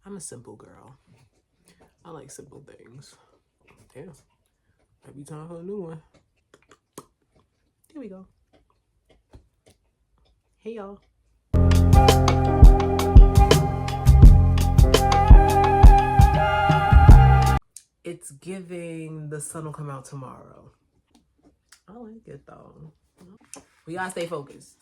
I'm a simple girl. I like simple things. Yeah. Might be time for a new one. Here we go. Hey, y'all. It's giving the sun will come out tomorrow. I like it though. We gotta stay focused.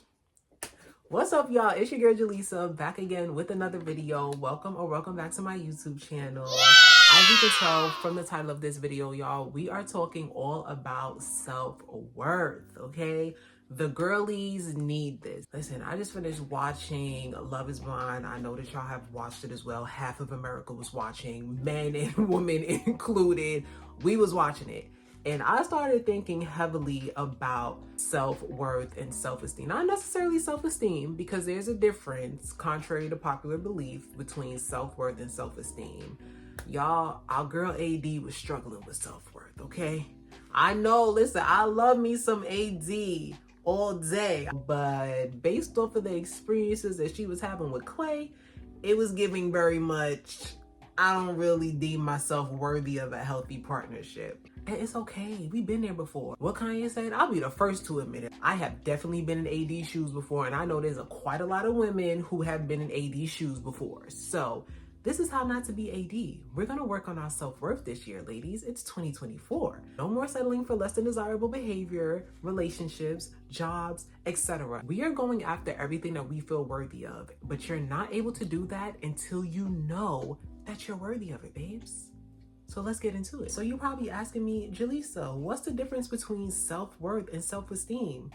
What's up, y'all? It's your girl Jaleesa back again with another video. Welcome back to my YouTube channel. As you can tell from the title of this video, y'all, we are talking all about self-worth, okay? The girlies need this. Listen, I just finished watching Love is Blind. I know that y'all have watched it as well. Half of America was watching, men and women included. We was watching it. And I started thinking heavily about self-worth and self-esteem. Not necessarily self-esteem, because there's a difference, contrary to popular belief, between self-worth and self-esteem. Y'all, our girl AD was struggling with self-worth, okay? I know, listen, I love me some AD all day, but based off of the experiences that she was having with Clay, it was giving very much, I don't really deem myself worthy of a healthy partnership. And it's okay, we've been there before. What Kanye said, I'll be the first to admit it. I have definitely been in AD shoes before, and I know there's quite a lot of women who have been in AD shoes before. So this is how not to be AD. We're gonna work on our self-worth this year, ladies. It's 2024. No more settling for less than desirable behavior, relationships, jobs, etc. We are going after everything that we feel worthy of, but you're not able to do that until you know that you're worthy of it, babes. So let's get into it. So you're probably asking me, Jaleesa, what's the difference between self-worth and self-esteem?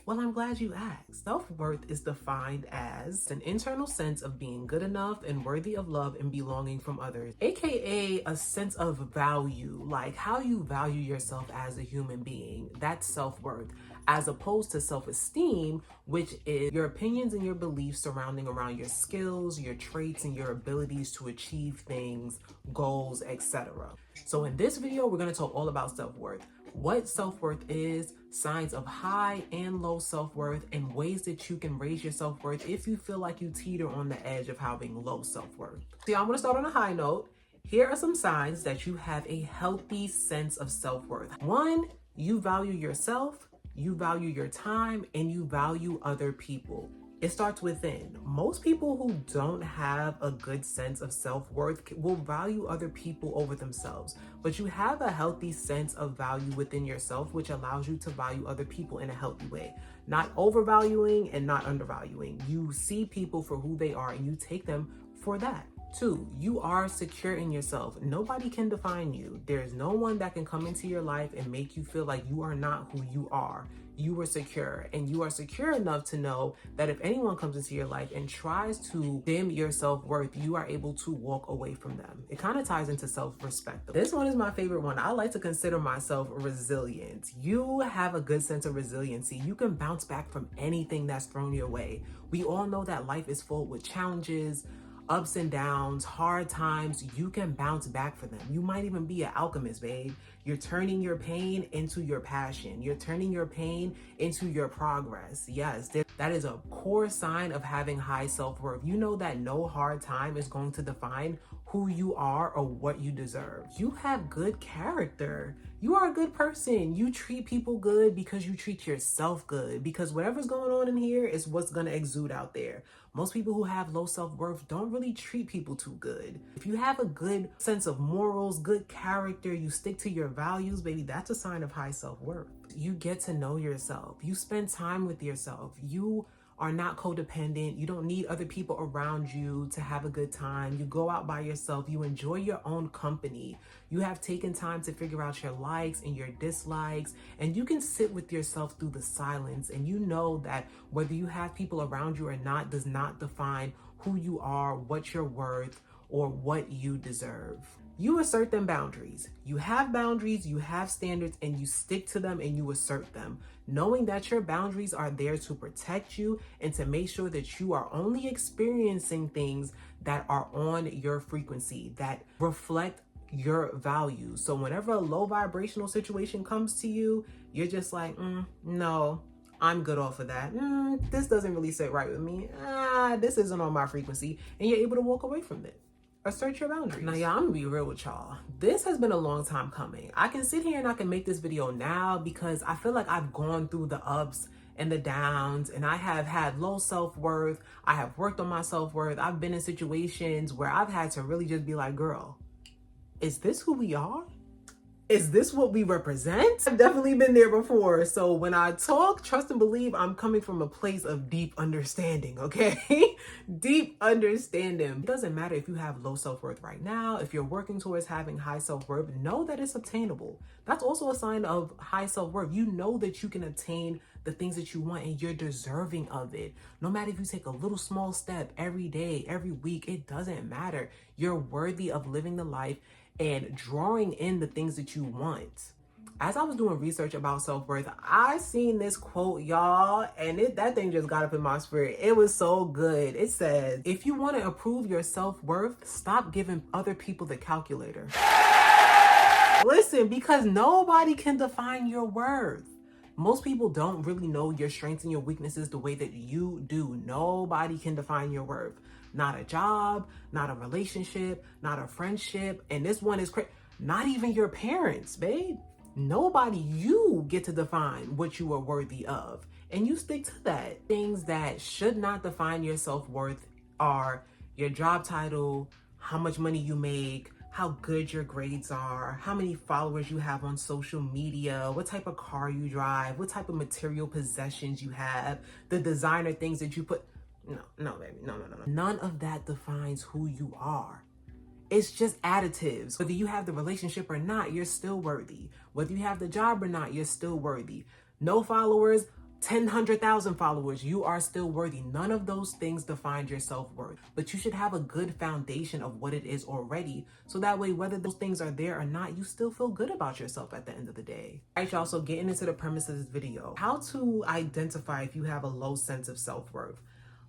Well, I'm glad you asked. Self-worth is defined as an internal sense of being good enough and worthy of love and belonging from others, aka a sense of value, like how you value yourself as a human being. That's self-worth, as opposed to self-esteem, which is your opinions and your beliefs surrounding around your skills, your traits, and your abilities to achieve things, goals, etc. So in this video, we're going to talk all about self-worth. What self-worth is, signs of high and low self-worth, and ways that you can raise your self-worth if you feel like you teeter on the edge of having low self-worth. So I'm going to start on a high note. Here are some signs that you have a healthy sense of self-worth. 1, you value yourself, you value your time, and you value other people. It starts within. Most people who don't have a good sense of self-worth will value other people over themselves, but you have a healthy sense of value within yourself, which allows you to value other people in a healthy way. Not overvaluing and not undervaluing. You see people for who they are and you take them for that. 2, you are secure in yourself. Nobody can define you. There's no one that can come into your life and make you feel like you are not who you are. You are secure, and you are secure enough to know that if anyone comes into your life and tries to dim your self-worth, you are able to walk away from them. It kind of ties into self-respect. This one is my favorite one. I like to consider myself resilient. You have a good sense of resiliency. You can bounce back from anything that's thrown your way. We all know that life is full with challenges, ups and downs, hard times. You can bounce back for them. You might even be an alchemist, babe. You're turning your pain into your passion. You're turning your pain into your progress. Yes, that is a core sign of having high self-worth. You know that no hard time is going to define who you are or what you deserve. You have good character. You are a good person. You treat people good because you treat yourself good, because whatever's going on in here is what's going to exude out there. Most people who have low self-worth don't really treat people too good. If you have a good sense of morals, good character, you stick to your values, baby, that's a sign of high self-worth. You get to know yourself. You spend time with yourself. You are not codependent. You don't need other people around you to have a good time. You go out by yourself. You enjoy your own company. You have taken time to figure out your likes and your dislikes, and you can sit with yourself through the silence, and you know that whether you have people around you or not does not define who you are, what you're worth, or what you deserve. You assert them boundaries. You have boundaries, you have standards, and you stick to them and you assert them, knowing that your boundaries are there to protect you and to make sure that you are only experiencing things that are on your frequency, that reflect your values. So whenever a low vibrational situation comes to you, you're just like, no, I'm good off of that. This doesn't really sit right with me. This isn't on my frequency. And you're able to walk away from it. assert your boundaries. Now, y'all, I'm gonna be real with y'all. This has been a long time coming. I can sit here and I can make this video now because I feel like I've gone through the ups and the downs, and I have had low self-worth. I have worked on my self-worth. I've been in situations where I've had to really just be like, girl, is this who we are? Is this what we represent? I've definitely been there before. So when I talk, trust and believe, I'm coming from a place of deep understanding, okay? Deep understanding. It doesn't matter if you have low self-worth right now. If you're working towards having high self-worth, know that it's obtainable. That's also a sign of high self-worth. You know that you can attain the things that you want and you're deserving of it. No matter if you take a little small step every day, every week, it doesn't matter. You're worthy of living the life and drawing in the things that you want. As I was doing research about self-worth, I seen this quote, y'all, and that thing just got up in my spirit. It was so good. It says, if you want to improve your self-worth, stop giving other people the calculator. Listen, because nobody can define your worth. Most people don't really know your strengths and your weaknesses the way that you do. Nobody can define your worth. Not a job, not a relationship, not a friendship. And this one is crazy. Not even your parents, babe. Nobody, you get to define what you are worthy of. And you stick to that. Things that should not define your self-worth are your job title, how much money you make, how good your grades are, how many followers you have on social media, what type of car you drive, what type of material possessions you have, the designer things that you put. No, baby, no. None of that defines who you are. It's just additives. Whether you have the relationship or not, you're still worthy. Whether you have the job or not, you're still worthy. No followers, 100,000 followers, you are still worthy. None of those things define your self-worth, but you should have a good foundation of what it is already. So that way, whether those things are there or not, you still feel good about yourself at the end of the day. All right, y'all, so getting into the premise of this video, how to identify if you have a low sense of self-worth.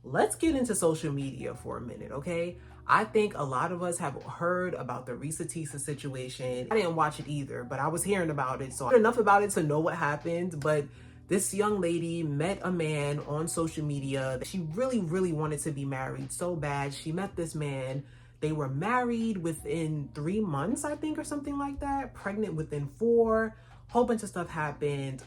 Let's get into social media for a minute, okay? I think a lot of us have heard about the Reesa Teesa situation. I didn't watch it either, but I was hearing about it. So I heard enough about it to know what happened. But this young lady met a man on social media that she really, really wanted to be married so bad. She met this man. They were married within 3 months, I think, or something like that. Pregnant within 4. Whole bunch of stuff happened.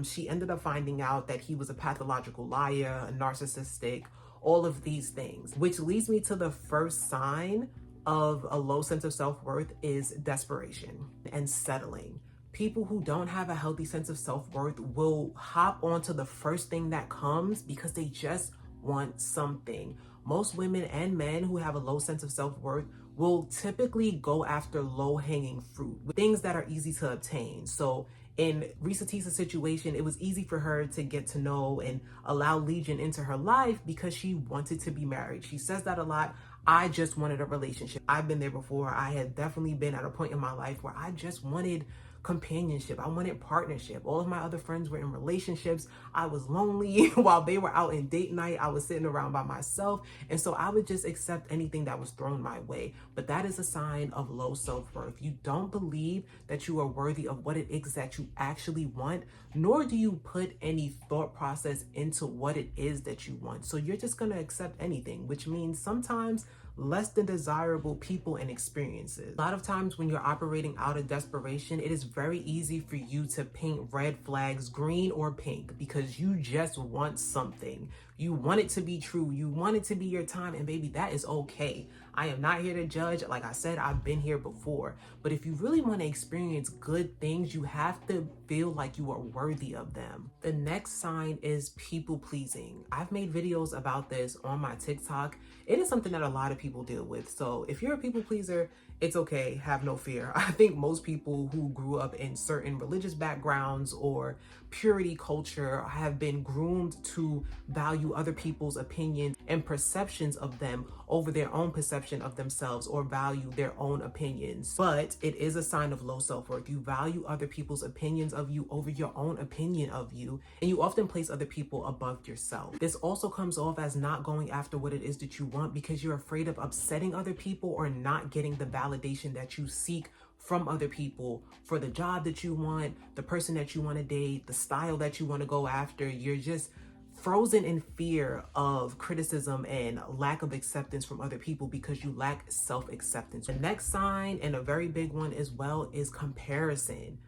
She ended up finding out that he was a pathological liar, a narcissistic, all of these things, which leads me to the first sign of a low sense of self-worth is desperation and settling. People who don't have a healthy sense of self-worth will hop onto the first thing that comes because they just want something. Most women and men who have a low sense of self-worth will typically go after low-hanging fruit, things that are easy to obtain. So in Reesa Teesa's situation, it was easy for her to get to know and allow Legion into her life because she wanted to be married. She says that a lot. I just wanted a relationship. I've been there before. I had definitely been at a point in my life where I just wanted companionship. I wanted partnership. All of my other friends were in relationships. I was lonely while they were out in date night. I was sitting around by myself. And so I would just accept anything that was thrown my way. But that is a sign of low self-worth. You don't believe that you are worthy of what it is that you actually want, nor do you put any thought process into what it is that you want. So you're just going to accept anything, which means sometimes less than desirable people and experiences. A lot of times when you're operating out of desperation, it is very easy for you to paint red flags green or pink because you just want something. You want it to be true. You want it to be your time. And baby, that is okay. I am not here to judge. Like I said, I've been here before. But if you really want to experience good things, you have to feel like you are worthy of them. The next sign is people pleasing. I've made videos about this on my TikTok. It is something that a lot of people deal with. So if you're a people pleaser, it's okay. Have no fear. I think most people who grew up in certain religious backgrounds or purity culture have been groomed to value other people's opinions and perceptions of them over their own perception of themselves, or value their own opinions. But it is a sign of low self-worth. You value other people's opinions of you over your own opinion of you, and you often place other people above yourself. This also comes off as not going after what it is that you want because you're afraid of upsetting other people or not getting the validation that you seek from other people for the job that you want, the person that you want to date, the style that you want to go after. You're just frozen in fear of criticism and lack of acceptance from other people because you lack self-acceptance. The next sign, and a very big one as well, is comparison.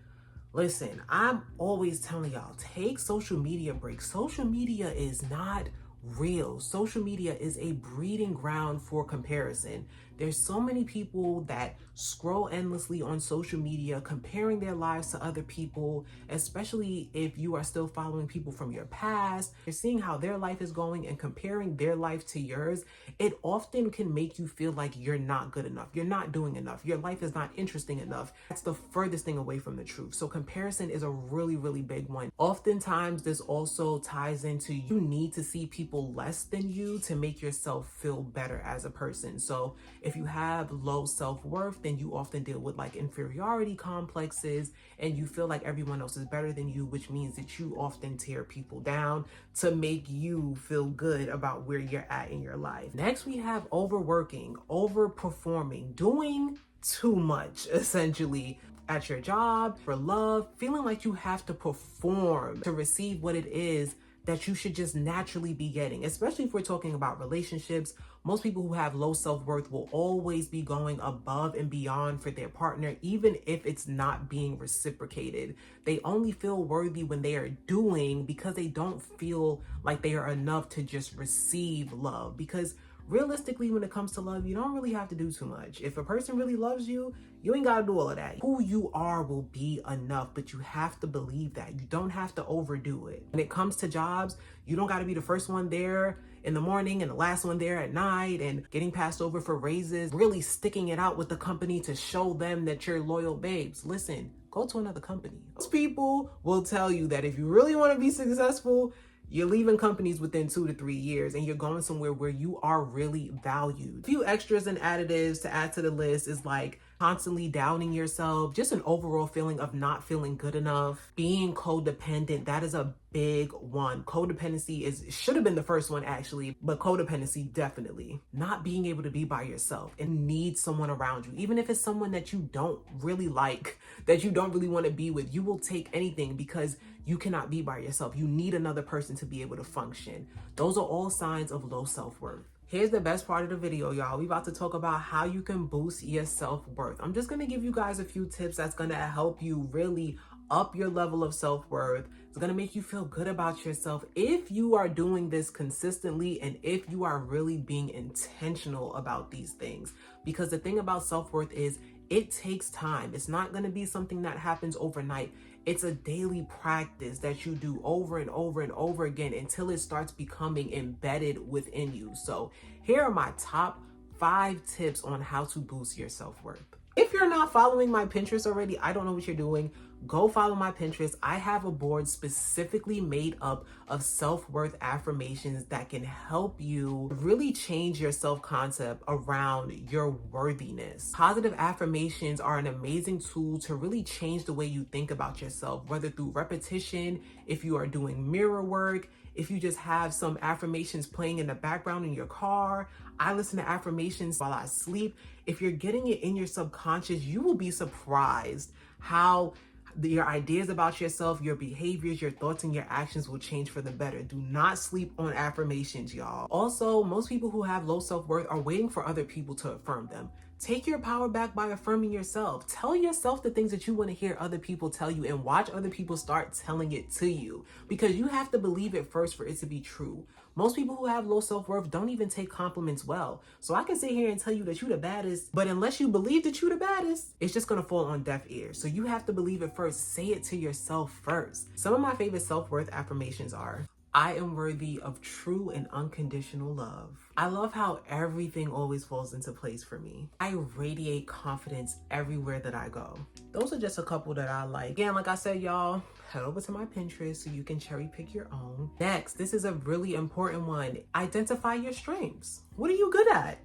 Listen, I'm always telling y'all, take social media breaks. Social media is not real. Social media is a breeding ground for comparison. There's so many people that scroll endlessly on social media, comparing their lives to other people, especially if you are still following people from your past. You're seeing how their life is going and comparing their life to yours. It often can make you feel like you're not good enough. You're not doing enough. Your life is not interesting enough. That's the furthest thing away from the truth. So comparison is a really, really big one. Oftentimes, this also ties into you need to see people less than you to make yourself feel better as a person. So if you have low self-worth, then you often deal with like inferiority complexes and you feel like everyone else is better than you, which means that you often tear people down to make you feel good about where you're at in your life. Next, we have overworking, overperforming, doing too much, essentially, at your job, for love, feeling like you have to perform to receive what it is that you should just naturally be getting, especially if we're talking about relationships. Most people who have low self-worth will always be going above and beyond for their partner, even if it's not being reciprocated. They only feel worthy when they are doing, because they don't feel like they are enough to just receive love. Because realistically, when it comes to love, you don't really have to do too much. If a person really loves you, you ain't got to do all of that. Who you are will be enough, but you have to believe that. You don't have to overdo it. When it comes to jobs, you don't got to be the first one there in the morning and the last one there at night and getting passed over for raises, really sticking it out with the company to show them that you're loyal babes. Listen, go to another company. Most people will tell you that if you really want to be successful, you're leaving companies within 2 to 3 years and you're going somewhere where you are really valued. A few extras and additives to add to the list is like constantly doubting yourself, just an overall feeling of not feeling good enough, being codependent. That is a big one. Codependency should have been the first one actually, but codependency definitely. Not being able to be by yourself and need someone around you, even if it's someone that you don't really like, that you don't really want to be with. You will take anything because you cannot be by yourself. You need another person to be able to function. Those are all signs of low self-worth. Here's the best part of the video, y'all. We about to talk about how you can boost your self-worth. I'm just gonna give you guys a few tips that's gonna help you really up your level of self-worth. It's gonna make you feel good about yourself if you are doing this consistently and if you are really being intentional about these things. Because the thing about self-worth is it takes time. It's not gonna be something that happens overnight. It's a daily practice that you do over and over and over again until it starts becoming embedded within you. So here are my top 5 tips on how to boost your self-worth. If you're not following my Pinterest already, I don't know what you're doing. Go follow my Pinterest. I have a board specifically made up of self-worth affirmations that can help you really change your self-concept around your worthiness. Positive affirmations are an amazing tool to really change the way you think about yourself, whether through repetition, if you are doing mirror work, if you just have some affirmations playing in the background in your car. I listen to affirmations while I sleep. If you're getting it in your subconscious, you will be surprised how your ideas about yourself, your behaviors, your thoughts, and your actions will change for the better. Do not sleep on affirmations, y'all. Also, most people who have low self-worth are waiting for other people to affirm them. Take your power back by affirming yourself. Tell yourself the things that you want to hear other people tell you and watch other people start telling it to you, because you have to believe it first for it to be true. Most people who have low self-worth don't even take compliments well. So I can sit here and tell you that you're the baddest, but unless you believe that you're the baddest, it's just going to fall on deaf ears. So you have to believe it first. Say it to yourself first. Some of my favorite self-worth affirmations are: I am worthy of true and unconditional love. I love how everything always falls into place for me. I radiate confidence everywhere that I go. Those are just a couple that I like. Again, like I said, y'all, head over to my Pinterest so you can cherry pick your own. Next, this is a really important one. Identify your strengths. What are you good at?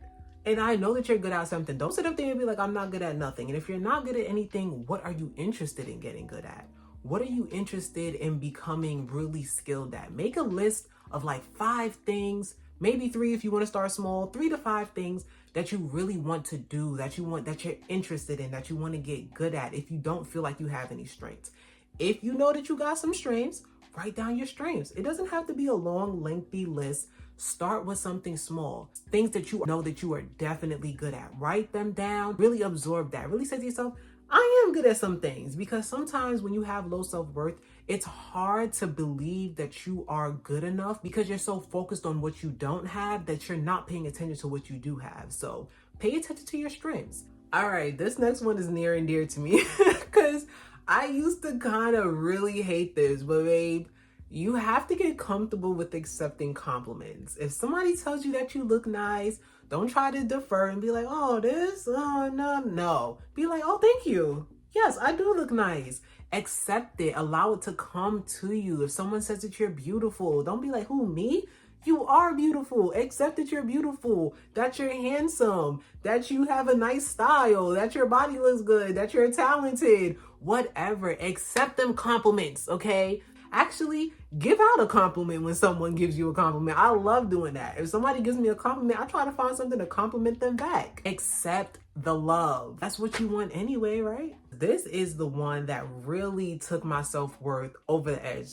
And I know that you're good at something. Don't sit up there and be like, I'm not good at nothing. And if you're not good at anything, what are you interested in getting good at? What are you interested in becoming really skilled at? Make a list of like 5 things, maybe 3 if you want to start small, 3 to 5 things that you really want to do, that you're interested in, that you want to get good at if you don't feel like you have any strengths. If you know that you got some strengths, write down your strengths. It doesn't have to be a long, lengthy list. Start with something small, things that you know that you are definitely good at. Write them down, really absorb that. Really say to yourself, I am good at some things, because sometimes when you have low self-worth, it's hard to believe that you are good enough because you're so focused on what you don't have that you're not paying attention to what you do have. So pay attention to your strengths. All right, this next one is near and dear to me because I used to kind of really hate this, but babe, you have to get comfortable with accepting compliments. If somebody tells you that you look nice, don't try to defer and be like, oh, no. Be like, oh, thank you. Yes, I do look nice. Accept it. Allow it to come to you. If someone says that you're beautiful, don't be like, who, me? You are beautiful. Accept that you're beautiful, that you're handsome, that you have a nice style, that your body looks good, that you're talented, whatever. Accept them compliments, okay? Actually, give out a compliment when someone gives you a compliment. I love doing that. If somebody gives me a compliment, I try to find something to compliment them back. Accept the love. That's what you want anyway, right? This is the one that really took my self-worth over the edge.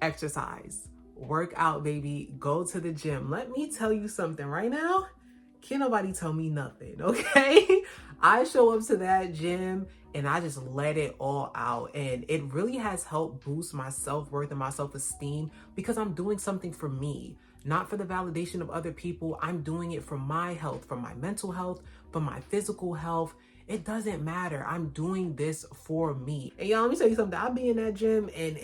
Exercise. Work out, baby. Go to the gym. Let me tell you something right now. Can't nobody tell me nothing, okay? I show up to that gym and I just let it all out. And it really has helped boost my self-worth and my self-esteem because I'm doing something for me, not for the validation of other people. I'm doing it for my health, for my mental health, for my physical health. It doesn't matter. I'm doing this for me. And y'all, let me tell you something. I'll be in that gym and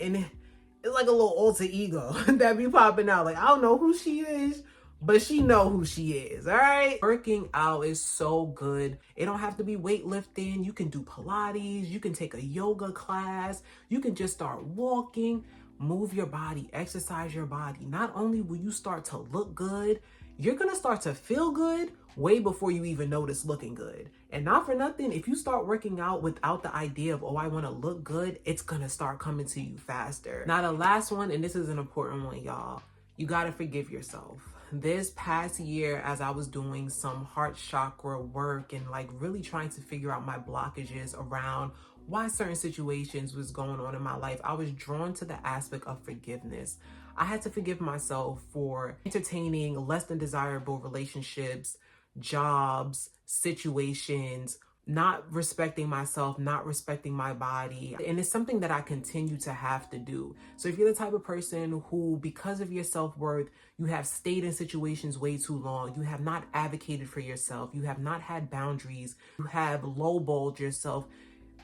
it's like a little alter ego that be popping out. Like, I don't know who she is, but she know who she is, all right? Working out is so good. It don't have to be weightlifting. You can do Pilates. You can take a yoga class. You can just start walking. Move your body. Exercise your body. Not only will you start to look good, you're going to start to feel good way before you even notice looking good. And not for nothing, if you start working out without the idea of, oh, I want to look good, it's going to start coming to you faster. Now, the last one, and this is an important one, y'all. You got to forgive yourself. This past year, as I was doing some heart chakra work and like really trying to figure out my blockages around why certain situations was going on in my life, I was drawn to the aspect of forgiveness. I had to forgive myself for entertaining less than desirable relationships, jobs, situations, not respecting myself, not respecting my body. And it's something that I continue to have to do. So if you're the type of person who, because of your self-worth, you have stayed in situations way too long, you have not advocated for yourself, you have not had boundaries, you have lowballed yourself,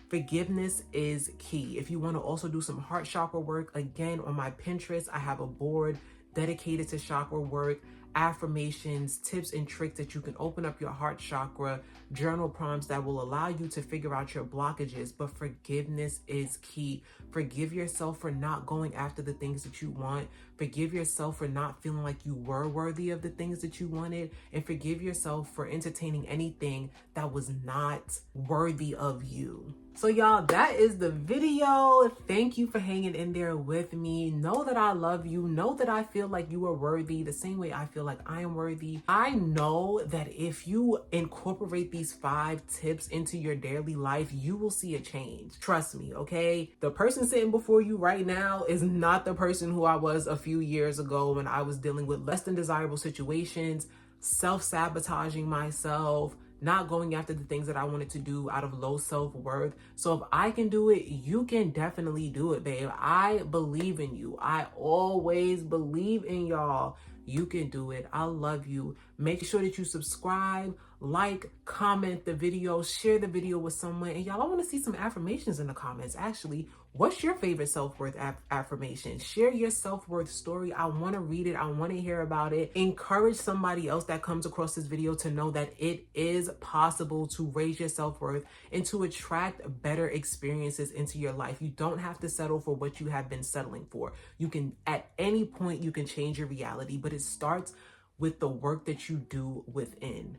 forgiveness is key. If you want to also do some heart chakra work, again, on my Pinterest, I have a board dedicated to chakra work, affirmations, tips and tricks that you can open up your heart chakra, journal prompts that will allow you to figure out your blockages. But forgiveness is key. Forgive yourself for not going after the things that you want. Forgive yourself for not feeling like you were worthy of the things that you wanted. And forgive yourself for entertaining anything that was not worthy of you. So y'all, that is the video. Thank you for hanging in there with me. Know that I love you. Know that I feel like you are worthy the same way I feel like I am worthy. I know that if you incorporate these 5 tips into your daily life, you will see a change. Trust me, okay? The person sitting before you right now is not the person who I was a few years ago when I was dealing with less than desirable situations, self-sabotaging myself, not going after the things that I wanted to do out of low self-worth. So if I can do it, you can definitely do it, babe. I believe in you. I always believe in y'all. You can do it. I love you. Make sure that you subscribe, like, comment the video, share the video with someone. And y'all, I want to see some affirmations in the comments. Actually, what's your favorite self-worth affirmation? Share your self-worth story. I want to read it. I want to hear about it. Encourage somebody else that comes across this video to know that it is possible to raise your self-worth and to attract better experiences into your life. You don't have to settle for what you have been settling for. You can, at any point, you can change your reality, but it starts with the work that you do within.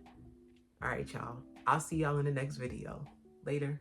All right, y'all. I'll see y'all in the next video. Later.